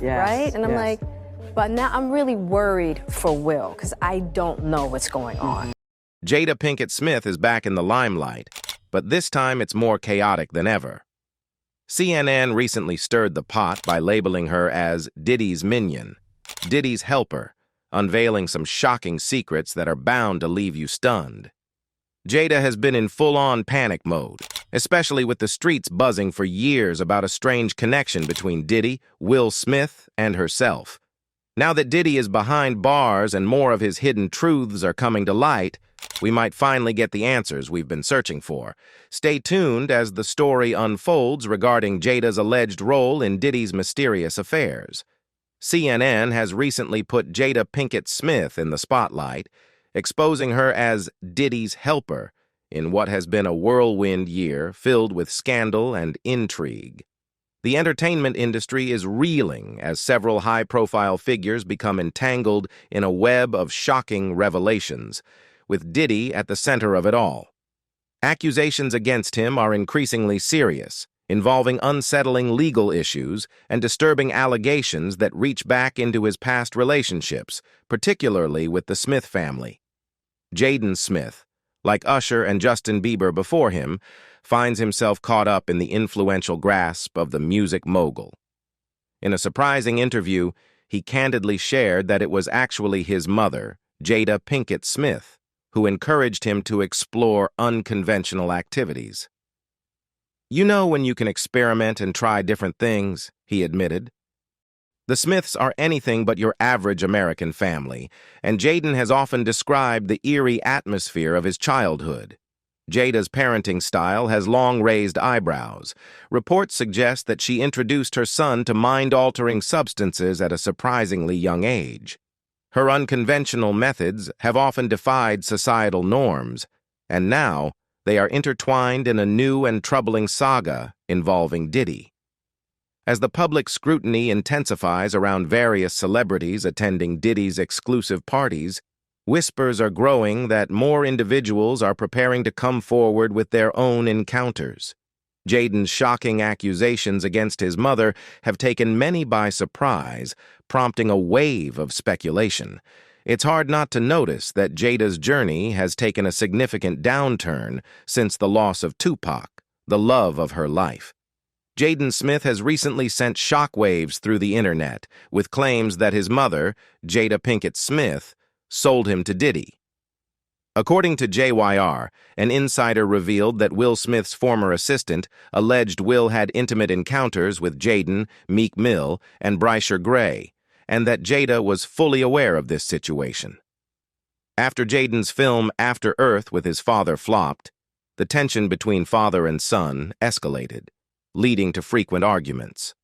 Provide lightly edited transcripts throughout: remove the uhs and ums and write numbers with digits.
right? And I'm yes. like, but now I'm really worried for Will because I don't know what's going on. Jada Pinkett Smith is back in the limelight, but this time it's more chaotic than ever. CNN recently stirred the pot by labeling her as Diddy's minion, Diddy's helper, unveiling some shocking secrets that are bound to leave you stunned. Jada has been in full-on panic mode, especially with the streets buzzing for years about a strange connection between Diddy, Will Smith, and herself. Now that Diddy is behind bars and more of his hidden truths are coming to light, we might finally get the answers we've been searching for. Stay tuned as the story unfolds regarding Jada's alleged role in Diddy's mysterious affairs. CNN has recently put Jada Pinkett Smith in the spotlight, exposing her as Diddy's helper in what has been a whirlwind year filled with scandal and intrigue. The entertainment industry is reeling as several high-profile figures become entangled in a web of shocking revelations, with Diddy at the center of it all. Accusations against him are increasingly serious, involving unsettling legal issues and disturbing allegations that reach back into his past relationships, particularly with the Smith family. Jaden Smith, like Usher and Justin Bieber before him, finds himself caught up in the influential grasp of the music mogul. In a surprising interview, he candidly shared that it was actually his mother, Jada Pinkett Smith, who encouraged him to explore unconventional activities. "You know when you can experiment and try different things," he admitted. The Smiths are anything but your average American family, and Jaden has often described the eerie atmosphere of his childhood. Jada's parenting style has long raised eyebrows. Reports suggest that she introduced her son to mind-altering substances at a surprisingly young age. Her unconventional methods have often defied societal norms, and now they are intertwined in a new and troubling saga involving Diddy. As the public scrutiny intensifies around various celebrities attending Diddy's exclusive parties, whispers are growing that more individuals are preparing to come forward with their own encounters. Jaden's shocking accusations against his mother have taken many by surprise, prompting a wave of speculation. It's hard not to notice that Jada's journey has taken a significant downturn since the loss of Tupac, the love of her life. Jaden Smith has recently sent shockwaves through the internet with claims that his mother, Jada Pinkett Smith, sold him to Diddy. According to JYR, an insider revealed that Will Smith's former assistant alleged Will had intimate encounters with Jaden, Meek Mill, and Breer Gray, and that Jada was fully aware of this situation. After Jaden's film After Earth with his father flopped, the tension between father and son escalated, leading to frequent arguments.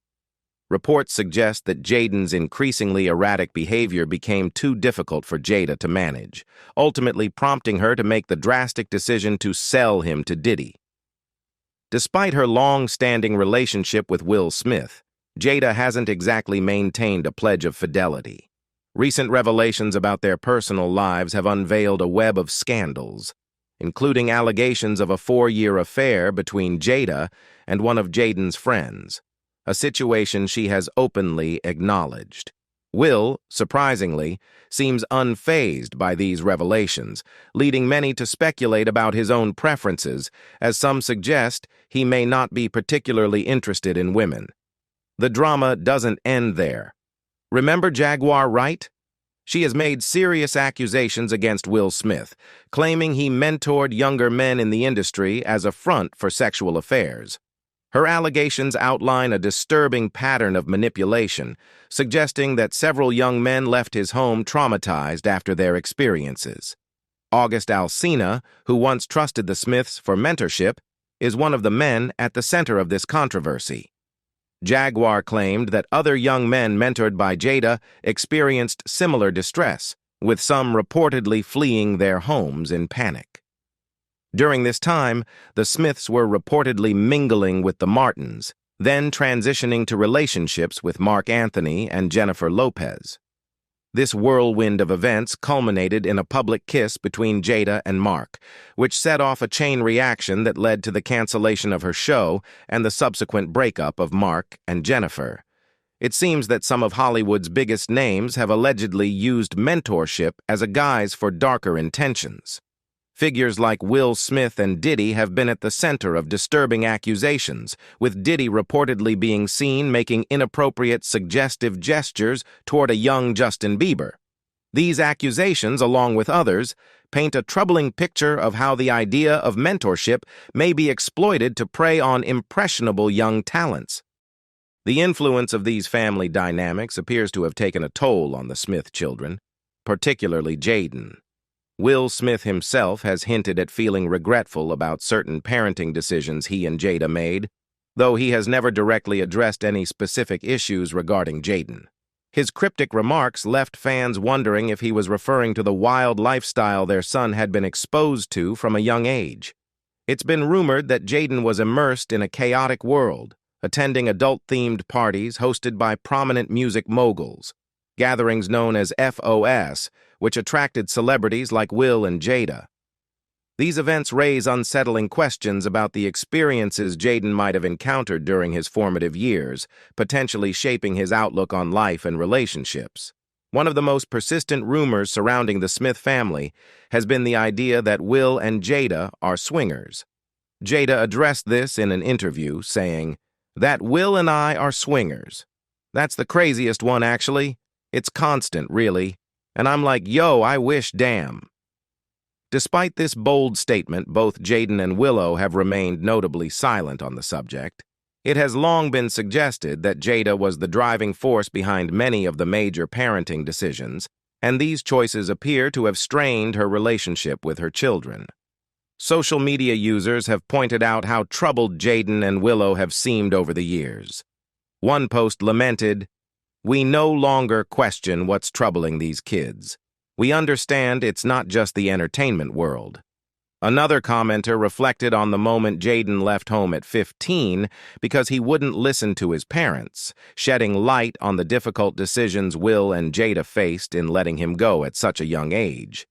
Reports suggest that Jaden's increasingly erratic behavior became too difficult for Jada to manage, ultimately prompting her to make the drastic decision to sell him to Diddy. Despite her long-standing relationship with Will Smith, Jada hasn't exactly maintained a pledge of fidelity. Recent revelations about their personal lives have unveiled a web of scandals, including allegations of a 4-year affair between Jada and one of Jaden's friends, a situation she has openly acknowledged. Will, surprisingly, seems unfazed by these revelations, leading many to speculate about his own preferences, as some suggest he may not be particularly interested in women. The drama doesn't end there. Remember Jaguar Wright? She has made serious accusations against Will Smith, claiming he mentored younger men in the industry as a front for sexual affairs. Her allegations outline a disturbing pattern of manipulation, suggesting that several young men left his home traumatized after their experiences. August Alsina, who once trusted the Smiths for mentorship, is one of the men at the center of this controversy. Jaguar claimed that other young men mentored by Jada experienced similar distress, with some reportedly fleeing their homes in panic. During this time, the Smiths were reportedly mingling with the Martins, then transitioning to relationships with Marc Anthony and Jennifer Lopez. This whirlwind of events culminated in a public kiss between Jada and Marc, which set off a chain reaction that led to the cancellation of her show and the subsequent breakup of Marc and Jennifer. It seems that some of Hollywood's biggest names have allegedly used mentorship as a guise for darker intentions. Figures like Will Smith and Diddy have been at the center of disturbing accusations, with Diddy reportedly being seen making inappropriate, suggestive gestures toward a young Justin Bieber. These accusations, along with others, paint a troubling picture of how the idea of mentorship may be exploited to prey on impressionable young talents. The influence of these family dynamics appears to have taken a toll on the Smith children, particularly Jaden. Will Smith himself has hinted at feeling regretful about certain parenting decisions he and Jada made, though he has never directly addressed any specific issues regarding Jaden. His cryptic remarks left fans wondering if he was referring to the wild lifestyle their son had been exposed to from a young age. It's been rumored that Jaden was immersed in a chaotic world, attending adult-themed parties hosted by prominent music moguls, gatherings known as FOS, which attracted celebrities like Will and Jada. These events raise unsettling questions about the experiences Jaden might have encountered during his formative years, potentially shaping his outlook on life and relationships. One of the most persistent rumors surrounding the Smith family has been the idea that Will and Jada are swingers. Jada addressed this in an interview, saying, "That Will and I are swingers. That's the craziest one, actually. It's constant, really. And I'm like, yo, I wish, damn." Despite this bold statement, both Jaden and Willow have remained notably silent on the subject. It has long been suggested that Jada was the driving force behind many of the major parenting decisions, and these choices appear to have strained her relationship with her children. Social media users have pointed out how troubled Jaden and Willow have seemed over the years. One post lamented, "We no longer question what's troubling these kids. We understand it's not just the entertainment world." Another commenter reflected on the moment Jaden left home at 15 because he wouldn't listen to his parents, shedding light on the difficult decisions Will and Jada faced in letting him go at such a young age.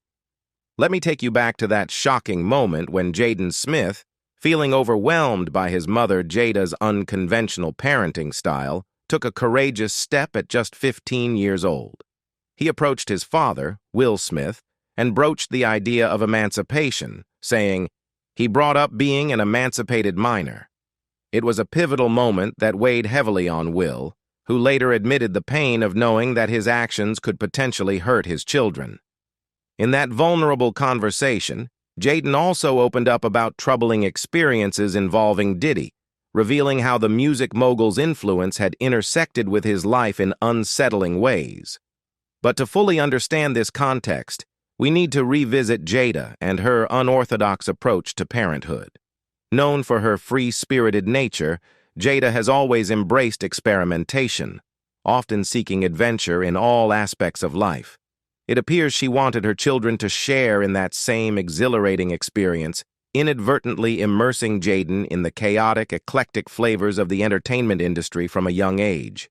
Let me take you back to that shocking moment when Jaden Smith, feeling overwhelmed by his mother Jada's unconventional parenting style, took a courageous step at just 15 years old. He approached his father, Will Smith, and broached the idea of emancipation, saying, he brought up being an emancipated minor. It was a pivotal moment that weighed heavily on Will, who later admitted the pain of knowing that his actions could potentially hurt his children. In that vulnerable conversation, Jaden also opened up about troubling experiences involving Diddy, revealing how the music mogul's influence had intersected with his life in unsettling ways. But to fully understand this context, we need to revisit Jada and her unorthodox approach to parenthood. Known for her free-spirited nature, Jada has always embraced experimentation, often seeking adventure in all aspects of life. It appears she wanted her children to share in that same exhilarating experience, inadvertently immersing Jaden in the chaotic, eclectic flavors of the entertainment industry from a young age.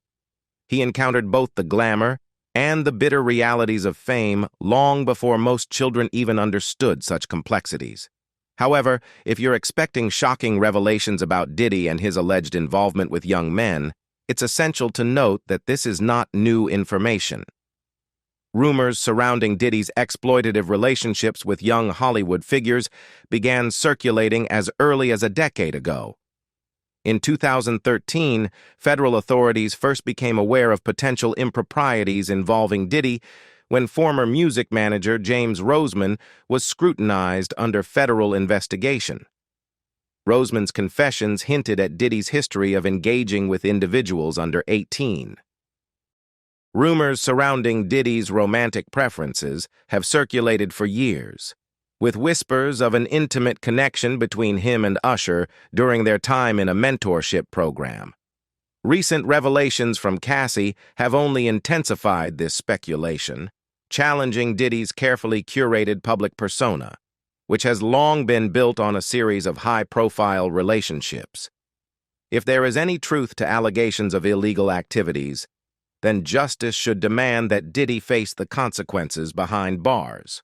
He encountered both the glamour and the bitter realities of fame long before most children even understood such complexities. However, if you're expecting shocking revelations about Diddy and his alleged involvement with young men, it's essential to note that this is not new information. Rumors surrounding Diddy's exploitative relationships with young Hollywood figures began circulating as early as a decade ago. In 2013, federal authorities first became aware of potential improprieties involving Diddy when former music manager James Roseman was scrutinized under federal investigation. Roseman's confessions hinted at Diddy's history of engaging with individuals under 18. Rumors surrounding Diddy's romantic preferences have circulated for years, with whispers of an intimate connection between him and Usher during their time in a mentorship program. Recent revelations from Cassie have only intensified this speculation, challenging Diddy's carefully curated public persona, which has long been built on a series of high-profile relationships. If there is any truth to allegations of illegal activities, then justice should demand that Diddy face the consequences behind bars.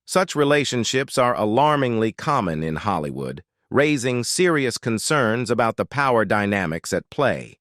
Such relationships are alarmingly common in Hollywood, raising serious concerns about the power dynamics at play.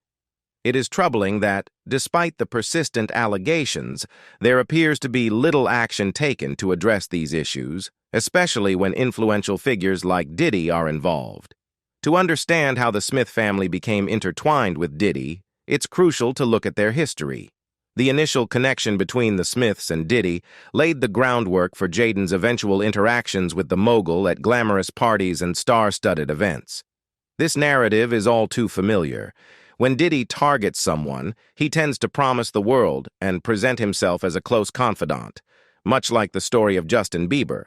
It is troubling that, despite the persistent allegations, there appears to be little action taken to address these issues, especially when influential figures like Diddy are involved. To understand how the Smith family became intertwined with Diddy, it's crucial to look at their history. The initial connection between the Smiths and Diddy laid the groundwork for Jaden's eventual interactions with the mogul at glamorous parties and star-studded events. This narrative is all too familiar. When Diddy targets someone, he tends to promise the world and present himself as a close confidant, much like the story of Justin Bieber.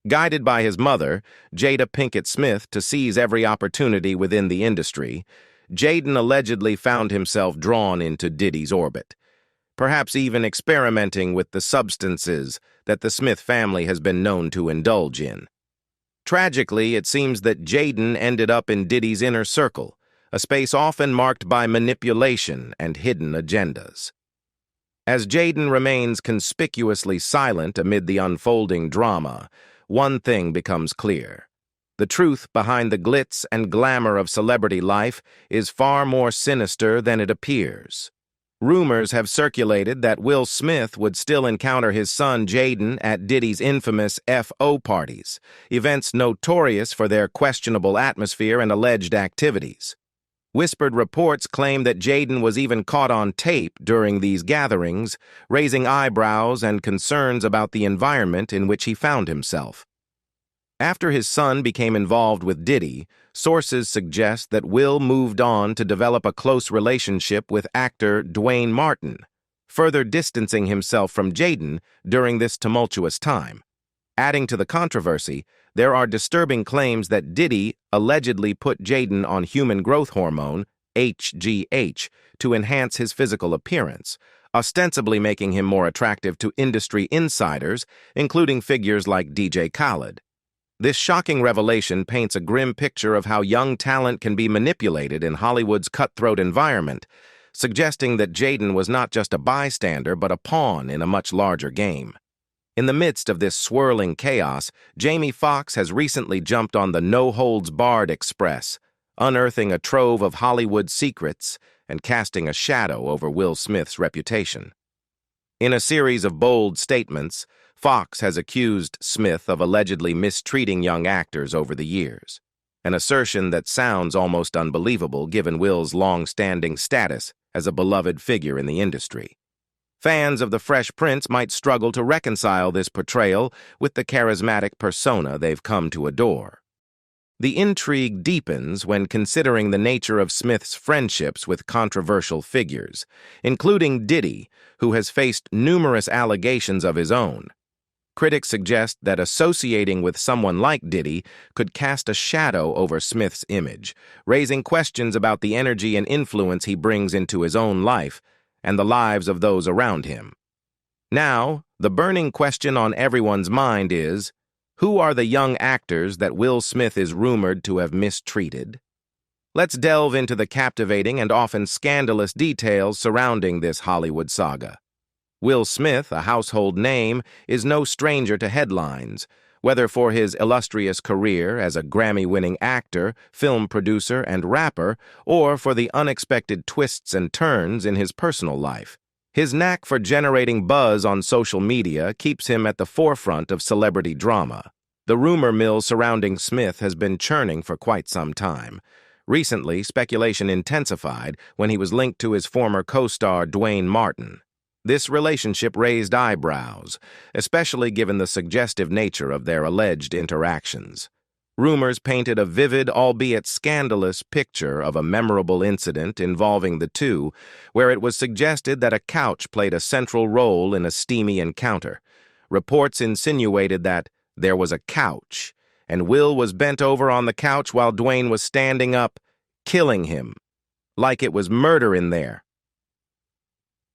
Guided by his mother, Jada Pinkett Smith, to seize every opportunity within the industry, Jaden allegedly found himself drawn into Diddy's orbit, perhaps even experimenting with the substances that the Smith family has been known to indulge in. Tragically, it seems that Jaden ended up in Diddy's inner circle, a space often marked by manipulation and hidden agendas. As Jaden remains conspicuously silent amid the unfolding drama, one thing becomes clear. The truth behind the glitz and glamour of celebrity life is far more sinister than it appears. Rumors have circulated that Will Smith would still encounter his son Jaden at Diddy's infamous FO parties, events notorious for their questionable atmosphere and alleged activities. Whispered reports claim that Jaden was even caught on tape during these gatherings, raising eyebrows and concerns about the environment in which he found himself. After his son became involved with Diddy, sources suggest that Will moved on to develop a close relationship with actor Dwayne Martin, further distancing himself from Jaden during this tumultuous time. Adding to the controversy, there are disturbing claims that Diddy allegedly put Jaden on human growth hormone, HGH, to enhance his physical appearance, ostensibly making him more attractive to industry insiders, including figures like DJ Khaled. This shocking revelation paints a grim picture of how young talent can be manipulated in Hollywood's cutthroat environment, suggesting that Jaden was not just a bystander but a pawn in a much larger game. In the midst of this swirling chaos, Jamie Foxx has recently jumped on the no-holds-barred express, unearthing a trove of Hollywood secrets and casting a shadow over Will Smith's reputation. In a series of bold statements, Fox has accused Smith of allegedly mistreating young actors over the years, an assertion that sounds almost unbelievable given Will's long-standing status as a beloved figure in the industry. Fans of The Fresh Prince might struggle to reconcile this portrayal with the charismatic persona they've come to adore. The intrigue deepens when considering the nature of Smith's friendships with controversial figures, including Diddy, who has faced numerous allegations of his own. Critics suggest that associating with someone like Diddy could cast a shadow over Smith's image, raising questions about the energy and influence he brings into his own life and the lives of those around him. Now, the burning question on everyone's mind is, who are the young actors that Will Smith is rumored to have mistreated? Let's delve into the captivating and often scandalous details surrounding this Hollywood saga. Will Smith, a household name, is no stranger to headlines, whether for his illustrious career as a Grammy-winning actor, film producer, and rapper, or for the unexpected twists and turns in his personal life. His knack for generating buzz on social media keeps him at the forefront of celebrity drama. The rumor mill surrounding Smith has been churning for quite some time. Recently, speculation intensified when he was linked to his former co-star Dwayne Martin. This relationship raised eyebrows, especially given the suggestive nature of their alleged interactions. Rumors painted a vivid, albeit scandalous, picture of a memorable incident involving the two, where it was suggested that a couch played a central role in a steamy encounter. Reports insinuated that there was a couch, and Will was bent over on the couch while Dwayne was standing up, killing him, like it was murder in there.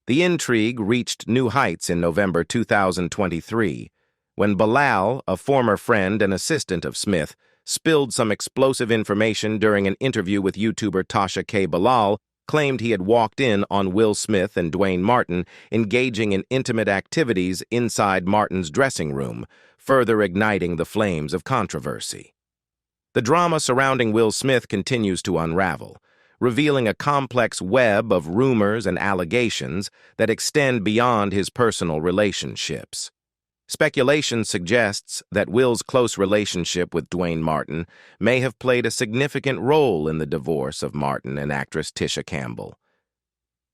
The intrigue reached new heights in November 2023, when Bilal, a former friend and assistant of Smith, spilled some explosive information during an interview with YouTuber Tasha K. Bilal, claimed he had walked in on Will Smith and Dwayne Martin engaging in intimate activities inside Martin's dressing room, further igniting the flames of controversy. The drama surrounding Will Smith continues to unravel. revealing a complex web of rumors and allegations that extend beyond his personal relationships. Speculation suggests that Will's close relationship with Dwayne Martin may have played a significant role in the divorce of Martin and actress Tisha Campbell.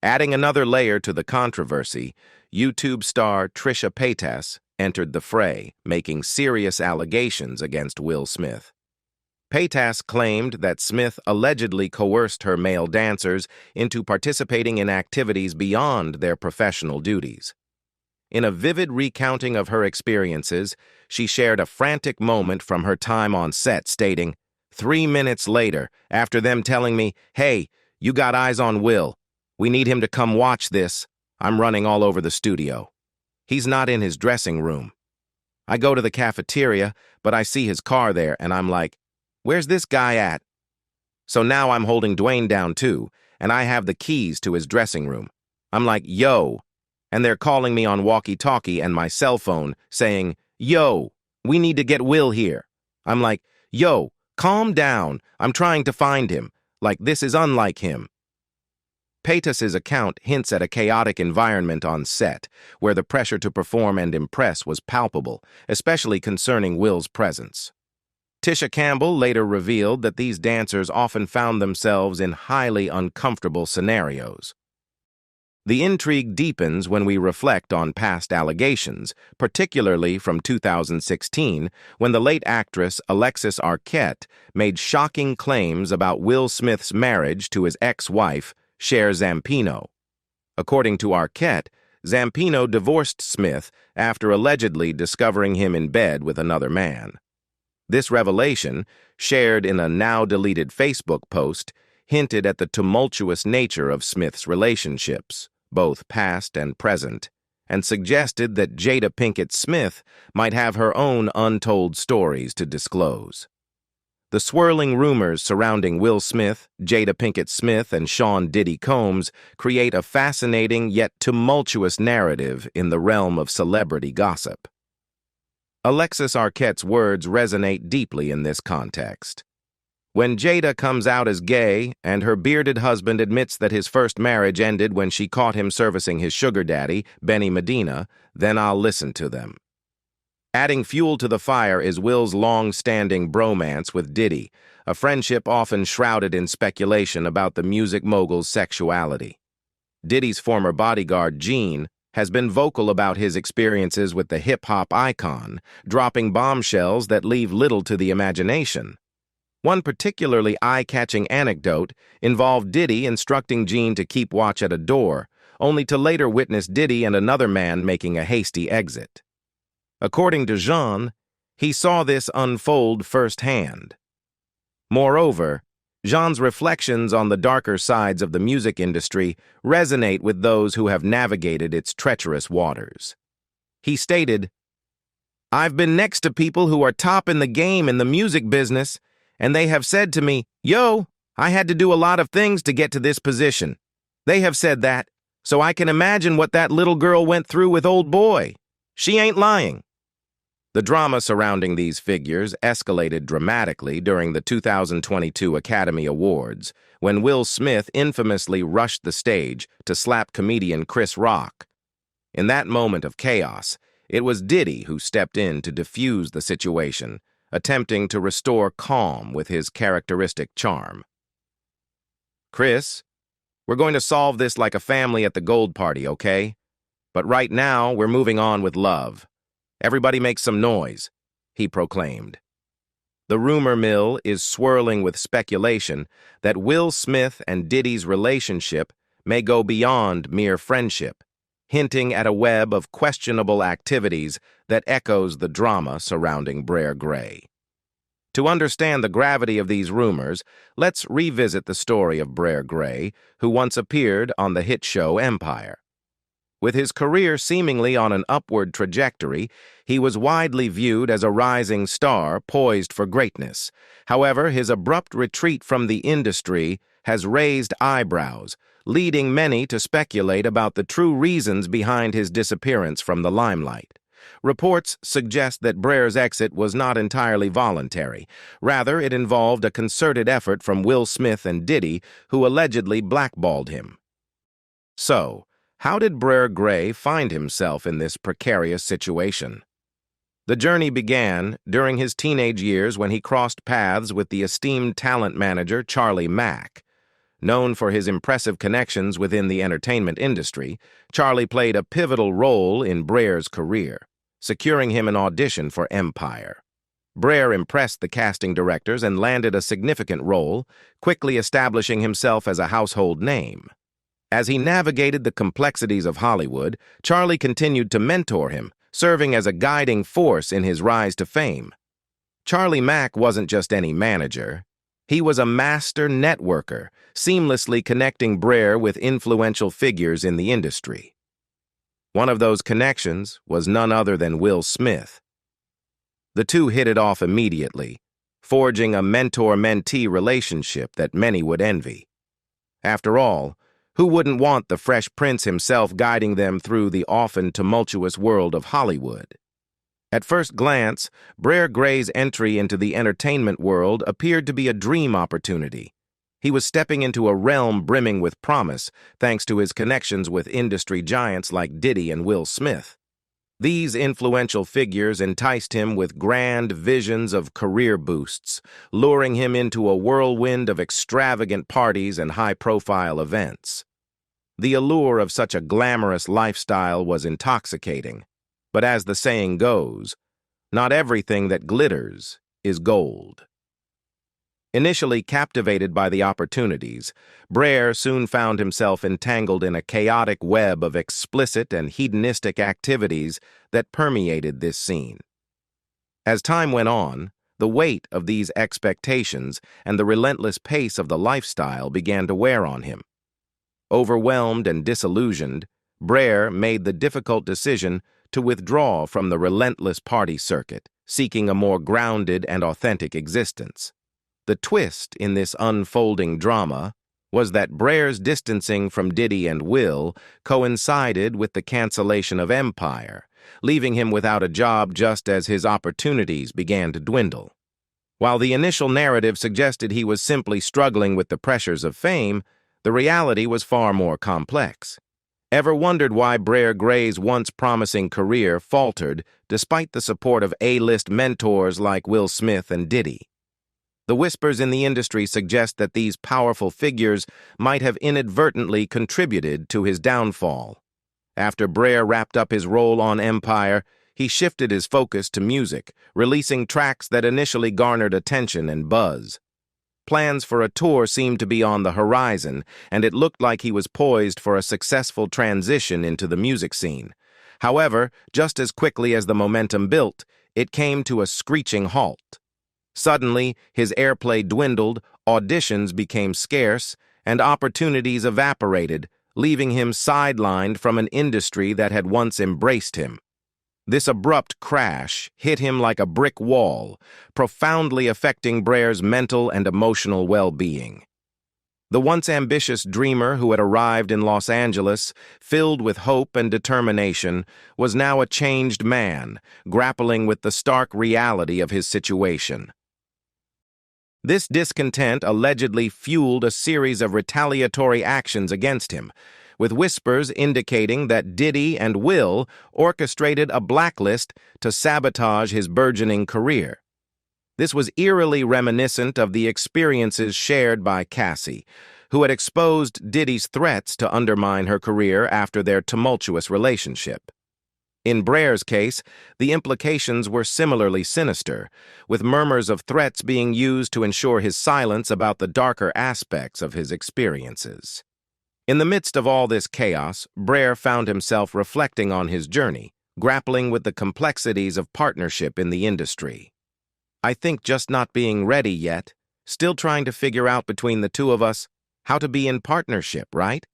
Adding another layer to the controversy, YouTube star Trisha Paytas entered the fray, making serious allegations against Will Smith. Paytas claimed that Smith allegedly coerced her male dancers into participating in activities beyond their professional duties. In a vivid recounting of her experiences, she shared a frantic moment from her time on set, stating, "3 minutes later, after them telling me, 'Hey, you got eyes on Will. We need him to come watch this,' I'm running all over the studio. He's not in his dressing room. I go to the cafeteria, but I see his car there, and I'm like, where's this guy at? So now I'm holding Dwayne down too, and I have the keys to his dressing room. I'm like, yo, and they're calling me on walkie-talkie and my cell phone saying, yo, we need to get Will here. I'm like, yo, calm down. I'm trying to find him. Like, this is unlike him." Paytas's account hints at a chaotic environment on set, where the pressure to perform and impress was palpable, especially concerning Will's presence. Tisha Campbell later revealed that these dancers often found themselves in highly uncomfortable scenarios. The intrigue deepens when we reflect on past allegations, particularly from 2016, when the late actress Alexis Arquette made shocking claims about Will Smith's marriage to his ex-wife, Cher Zampino. According to Arquette, Zampino divorced Smith after allegedly discovering him in bed with another man. This revelation, shared in a now-deleted Facebook post, hinted at the tumultuous nature of Smith's relationships, both past and present, and suggested that Jada Pinkett Smith might have her own untold stories to disclose. The swirling rumors surrounding Will Smith, Jada Pinkett Smith, and Sean Diddy Combs create a fascinating yet tumultuous narrative in the realm of celebrity gossip. Alexis Arquette's words resonate deeply in this context. When Jada comes out as gay and her bearded husband admits that his first marriage ended when she caught him servicing his sugar daddy, Benny Medina, then I'll listen to them. Adding fuel to the fire is Will's long-standing bromance with Diddy, a friendship often shrouded in speculation about the music mogul's sexuality. Diddy's former bodyguard, Gene, has been vocal about his experiences with the hip-hop icon, dropping bombshells that leave little to the imagination. One particularly eye-catching anecdote involved Diddy instructing Gene to keep watch at a door, only to later witness Diddy and another man making a hasty exit. According to Jean, he saw this unfold firsthand. Moreover, Jean's reflections on the darker sides of the music industry resonate with those who have navigated its treacherous waters. He stated, "I've been next to people who are top in the game in the music business, and they have said to me, 'Yo, I had to do a lot of things to get to this position.' They have said that, so I can imagine what that little girl went through with old boy. She ain't lying." The drama surrounding these figures escalated dramatically during the 2022 Academy Awards, when Will Smith infamously rushed the stage to slap comedian Chris Rock. In that moment of chaos, it was Diddy who stepped in to defuse the situation, attempting to restore calm with his characteristic charm. "Chris, we're going to solve this like a family at the gold party, okay? But right now, we're moving on with love. Everybody make some noise," he proclaimed. The rumor mill is swirling with speculation that Will Smith and Diddy's relationship may go beyond mere friendship, hinting at a web of questionable activities that echoes the drama surrounding Breer Gray. To understand the gravity of these rumors, let's revisit the story of Breer Gray, who once appeared on the hit show Empire. With his career seemingly on an upward trajectory, he was widely viewed as a rising star poised for greatness. However, his abrupt retreat from the industry has raised eyebrows, leading many to speculate about the true reasons behind his disappearance from the limelight. Reports suggest that Breer's exit was not entirely voluntary. Rather, it involved a concerted effort from Will Smith and Diddy, who allegedly blackballed him. So, how did Breer Gray find himself in this precarious situation? The journey began during his teenage years when he crossed paths with the esteemed talent manager Charlie Mack. Known for his impressive connections within the entertainment industry, Charlie played a pivotal role in Breer's career, securing him an audition for Empire. Breer impressed the casting directors and landed a significant role, quickly establishing himself as a household name. As he navigated the complexities of Hollywood, Charlie continued to mentor him, serving as a guiding force in his rise to fame. Charlie Mack wasn't just any manager. He was a master networker, seamlessly connecting Breer with influential figures in the industry. One of those connections was none other than Will Smith. The two hit it off immediately, forging a mentor-mentee relationship that many would envy. After all, who wouldn't want the Fresh Prince himself guiding them through the often tumultuous world of Hollywood? At first glance, Breer Gray's entry into the entertainment world appeared to be a dream opportunity. He was stepping into a realm brimming with promise, thanks to his connections with industry giants like Diddy and Will Smith. These influential figures enticed him with grand visions of career boosts, luring him into a whirlwind of extravagant parties and high-profile events. The allure of such a glamorous lifestyle was intoxicating, but as the saying goes, not everything that glitters is gold. Initially captivated by the opportunities, Breer soon found himself entangled in a chaotic web of explicit and hedonistic activities that permeated this scene. As time went on, the weight of these expectations and the relentless pace of the lifestyle began to wear on him. Overwhelmed and disillusioned, Breer made the difficult decision to withdraw from the relentless party circuit, seeking a more grounded and authentic existence. The twist in this unfolding drama was that Breer's distancing from Diddy and Will coincided with the cancellation of Empire, leaving him without a job just as his opportunities began to dwindle. While the initial narrative suggested he was simply struggling with the pressures of fame, the reality was far more complex. Ever wondered why Breer Gray's once promising career faltered despite the support of A-list mentors like Will Smith and Diddy? The whispers in the industry suggest that these powerful figures might have inadvertently contributed to his downfall. After Breer wrapped up his role on Empire, he shifted his focus to music, releasing tracks that initially garnered attention and buzz. Plans for a tour seemed to be on the horizon, and it looked like he was poised for a successful transition into the music scene. However, just as quickly as the momentum built, it came to a screeching halt. Suddenly, his airplay dwindled, auditions became scarce, and opportunities evaporated, leaving him sidelined from an industry that had once embraced him. This abrupt crash hit him like a brick wall, profoundly affecting Breer's mental and emotional well-being. The once ambitious dreamer who had arrived in Los Angeles, filled with hope and determination, was now a changed man, grappling with the stark reality of his situation. This discontent allegedly fueled a series of retaliatory actions against him, with whispers indicating that Diddy and Will orchestrated a blacklist to sabotage his burgeoning career. This was eerily reminiscent of the experiences shared by Cassie, who had exposed Diddy's threats to undermine her career after their tumultuous relationship. In Breer's case, the implications were similarly sinister, with murmurs of threats being used to ensure his silence about the darker aspects of his experiences. In the midst of all this chaos, Breer found himself reflecting on his journey, grappling with the complexities of partnership in the industry. I think just not being ready yet, still trying to figure out between the two of us how to be in partnership, right?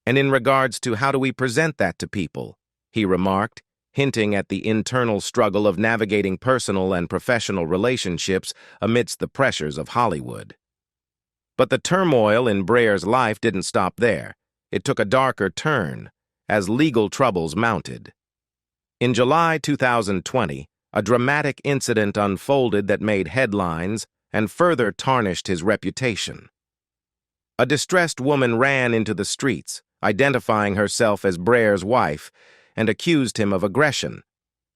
And in regards to how do we present that to people, he remarked, hinting at the internal struggle of navigating personal and professional relationships amidst the pressures of Hollywood. But the turmoil in Breer's life didn't stop there. It took a darker turn as legal troubles mounted. In July 2020, a dramatic incident unfolded that made headlines and further tarnished his reputation. A distressed woman ran into the streets, identifying herself as Breer's wife, and accused him of aggression,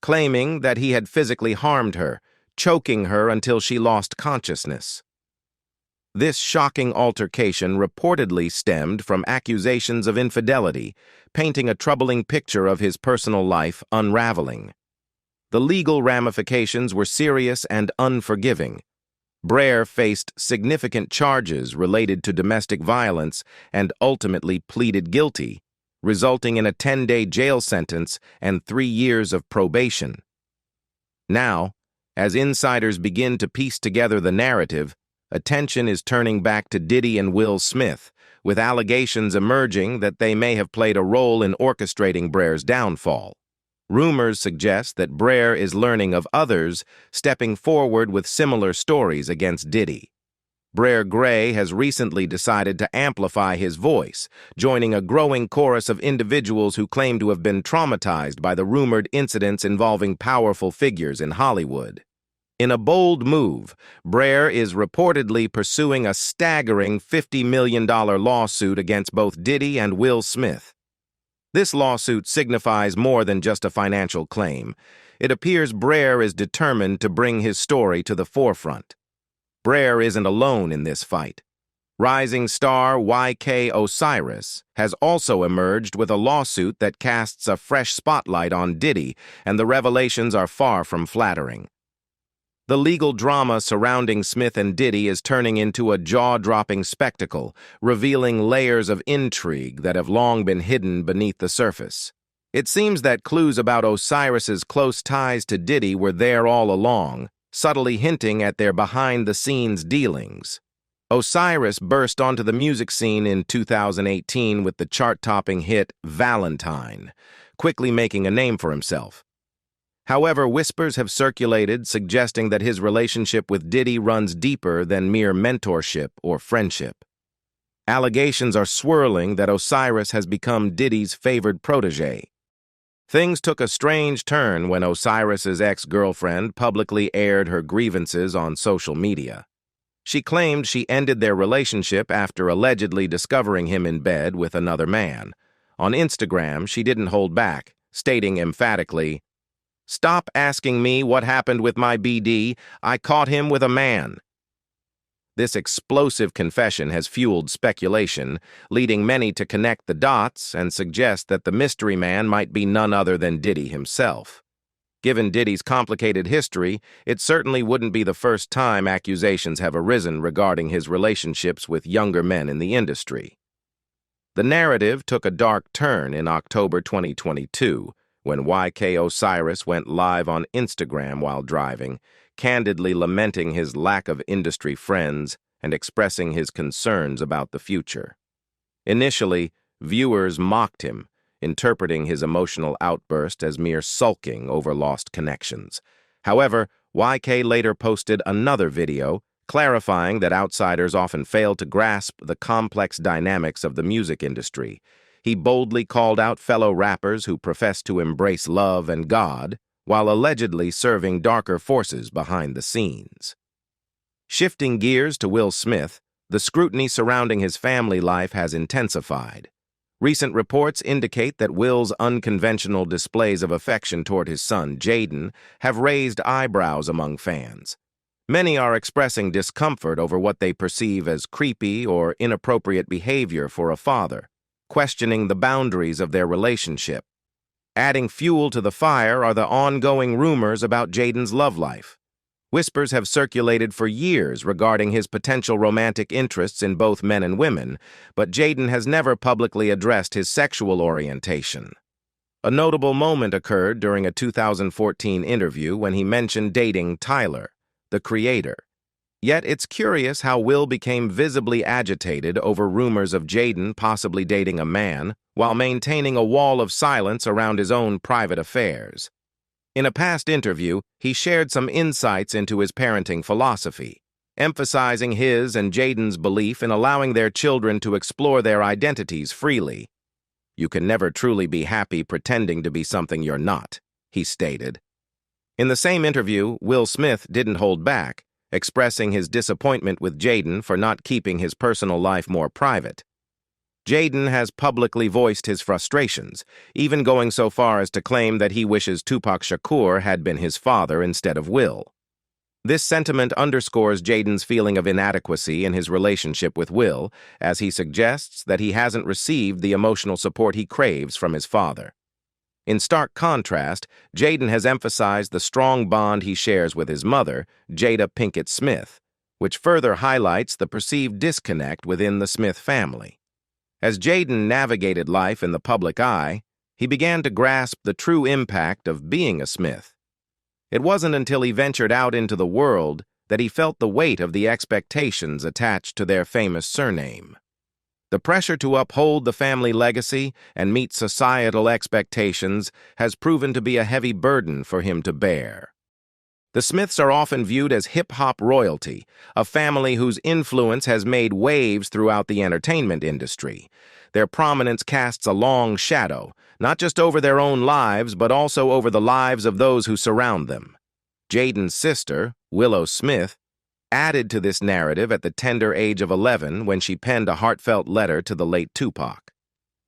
claiming that he had physically harmed her, choking her until she lost consciousness. This shocking altercation reportedly stemmed from accusations of infidelity, painting a troubling picture of his personal life unraveling. The legal ramifications were serious and unforgiving. Breer faced significant charges related to domestic violence and ultimately pleaded guilty, resulting in a 10-day jail sentence and 3 years of probation. Now, as insiders begin to piece together the narrative, attention is turning back to Diddy and Will Smith, with allegations emerging that they may have played a role in orchestrating Breer's downfall. Rumors suggest that Breer is learning of others stepping forward with similar stories against Diddy. Breer Gray has recently decided to amplify his voice, joining a growing chorus of individuals who claim to have been traumatized by the rumored incidents involving powerful figures in Hollywood. In a bold move, Breer is reportedly pursuing a staggering $50 million lawsuit against both Diddy and Will Smith. This lawsuit signifies more than just a financial claim. It appears Breer is determined to bring his story to the forefront. Breer isn't alone in this fight. Rising star YK Osiris has also emerged with a lawsuit that casts a fresh spotlight on Diddy, and the revelations are far from flattering. The legal drama surrounding Smith and Diddy is turning into a jaw-dropping spectacle, revealing layers of intrigue that have long been hidden beneath the surface. It seems that clues about Osiris's close ties to Diddy were there all along, subtly hinting at their behind-the-scenes dealings. Osiris burst onto the music scene in 2018 with the chart-topping hit Valentine, quickly making a name for himself. However, whispers have circulated suggesting that his relationship with Diddy runs deeper than mere mentorship or friendship. Allegations are swirling that Osiris has become Diddy's favored protege. Things took a strange turn when Osiris's ex-girlfriend publicly aired her grievances on social media. She claimed she ended their relationship after allegedly discovering him in bed with another man. On Instagram, she didn't hold back, stating emphatically, "Stop asking me what happened with my BD. I caught him with a man." This explosive confession has fueled speculation, leading many to connect the dots and suggest that the mystery man might be none other than Diddy himself. Given Diddy's complicated history, it certainly wouldn't be the first time accusations have arisen regarding his relationships with younger men in the industry. The narrative took a dark turn in October 2022, when YK Osiris went live on Instagram while driving, candidly lamenting his lack of industry friends and expressing his concerns about the future. Initially, viewers mocked him, interpreting his emotional outburst as mere sulking over lost connections. However, YK later posted another video, clarifying that outsiders often fail to grasp the complex dynamics of the music industry. He boldly called out fellow rappers who profess to embrace love and God, while allegedly serving darker forces behind the scenes. Shifting gears to Will Smith, the scrutiny surrounding his family life has intensified. Recent reports indicate that Will's unconventional displays of affection toward his son, Jaden, have raised eyebrows among fans. Many are expressing discomfort over what they perceive as creepy or inappropriate behavior for a father, questioning the boundaries of their relationship. Adding fuel to the fire are the ongoing rumors about Jaden's love life. Whispers have circulated for years regarding his potential romantic interests in both men and women, but Jaden has never publicly addressed his sexual orientation. A notable moment occurred during a 2014 interview when he mentioned dating Tyler, the creator. Yet it's curious how Will became visibly agitated over rumors of Jaden possibly dating a man, while maintaining a wall of silence around his own private affairs. In a past interview, he shared some insights into his parenting philosophy, emphasizing his and Jaden's belief in allowing their children to explore their identities freely. "You can never truly be happy pretending to be something you're not," he stated. In the same interview, Will Smith didn't hold back, expressing his disappointment with Jaden for not keeping his personal life more private. Jaden has publicly voiced his frustrations, even going so far as to claim that he wishes Tupac Shakur had been his father instead of Will. This sentiment underscores Jaden's feeling of inadequacy in his relationship with Will, as he suggests that he hasn't received the emotional support he craves from his father. In stark contrast, Jaden has emphasized the strong bond he shares with his mother, Jada Pinkett Smith, which further highlights the perceived disconnect within the Smith family. As Jaden navigated life in the public eye, he began to grasp the true impact of being a Smith. It wasn't until he ventured out into the world that he felt the weight of the expectations attached to their famous surname. The pressure to uphold the family legacy and meet societal expectations has proven to be a heavy burden for him to bear. The Smiths are often viewed as hip-hop royalty, a family whose influence has made waves throughout the entertainment industry. Their prominence casts a long shadow, not just over their own lives, but also over the lives of those who surround them. Jaden's sister, Willow Smith, added to this narrative at the tender age of 11 when she penned a heartfelt letter to the late Tupac.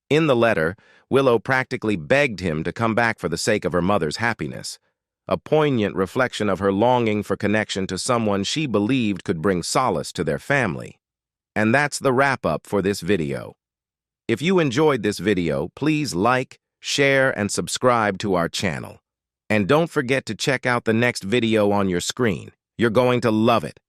In the letter, Willow practically begged him to come back for the sake of her mother's happiness, a poignant reflection of her longing for connection to someone she believed could bring solace to their family. And that's the wrap-up for this video. If you enjoyed this video, please like, share, and subscribe to our channel. And don't forget to check out the next video on your screen. You're going to love it.